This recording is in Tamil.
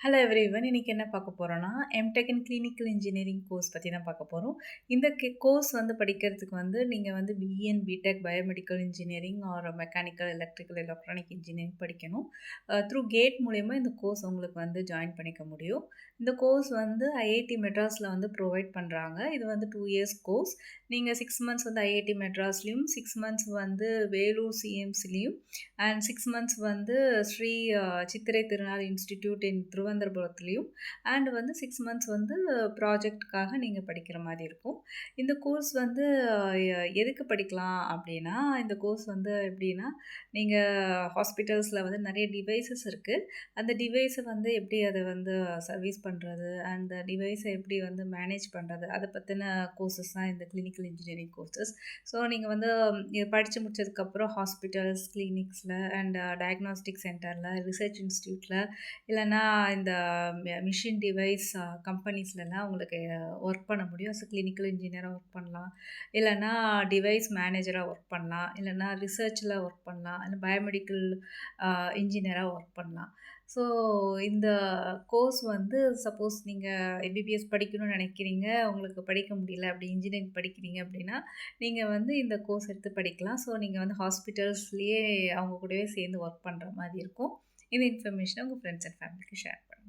Hello everyone. இன்னைக்கு என்ன பார்க்க போறோம்னா, M Tech in clinical engineering course பத்தி தான் பார்க்க போறோம். இந்த கோர்ஸ் படிக்கிறதுக்கு நீங்க B E and B Tech biomedical engineering or mechanical, electrical, electronic engineering படிக்கணும். த்ரூ கேட் மூலியமா இந்த கோர்ஸ் உங்களுக்கு ஜாயின் பண்ணிக்க முடியும். இந்த கோர்ஸ் ஐஐடி மெட்ராஸில் ப்ரொவைட் பண்ணுறாங்க. இது 2 இயர்ஸ் கோர்ஸ். நீங்கள் 6 மந்த்ஸ் ஐஐடி மெட்ராஸ்லேயும், 6 மந்த்ஸ் வேலூர் சிஎம்சிலையும் and 6 months Sri Chithira Thirunal institute in திருவனந்தபுரத்துலேயும் அண்ட் 6 மந்த்ஸ் ப்ராஜெக்டுக்காக நீங்கள் படிக்கிற மாதிரி இருக்கும். இந்த கோர்ஸ் எதுக்கு படிக்கலாம் அப்படின்னா, இந்த கோர்ஸ் எப்படின்னா, நீங்கள் ஹாஸ்பிட்டல்ஸில் நிறைய டிவைசஸ் இருக்குது. அந்த டிவைஸை எப்படி அதை சர்வீஸ் பண்ணுறது, அந்த டிவைஸை எப்படி மேனேஜ் பண்ணுறது, அதை பற்றின கோர்சஸ் தான் இந்த கிளினிக்கல் இன்ஜினியரிங் கோர்சஸ். ஸோ நீங்கள் இது படித்து முடிச்சதுக்கப்புறம் ஹாஸ்பிட்டல்ஸ், கிளினிக்ஸில் அண்ட் டயக்னாஸ்டிக் சென்டரில், ரிசர்ச் இன்ஸ்டியூட்டில், இல்லைன்னா இந்த மிஷின் டிவைஸ் கம்பெனிஸ்லலாம் உங்களுக்கு ஒர்க் பண்ண முடியும். ஸோ கிளினிக்கல் இன்ஜினியராக ஒர்க் பண்ணலாம், இல்லைன்னா டிவைஸ் மேனேஜராக ஒர்க் பண்ணலாம், இல்லைன்னா ரிசர்ச்சில் ஒர்க் பண்ணலாம், இல்லை பயோமெடிக்கல் இன்ஜினியராக ஒர்க் பண்ணலாம். ஸோ இந்த கோர்ஸ் சப்போஸ் நீங்கள் எம்பிபிஎஸ் படிக்கணும்னு நினைக்கிறீங்க, உங்களுக்கு படிக்க முடியல, அப்படி இன்ஜினியரிங் படிக்கிறீங்க அப்படின்னா, நீங்கள் இந்த கோர்ஸ் எடுத்து படிக்கலாம். ஸோ நீங்கள் ஹாஸ்பிட்டல்ஸ்லேயே அவங்க கூடவே சேர்ந்து ஒர்க் பண்ணுற மாதிரி இருக்கும். இந்த இன்ஃபர்மேஷனை உங்கள் ஃப்ரெண்ட்ஸ் அண்ட் ஃபேமிலிக்கு ஷேர் பண்ணுங்கள்.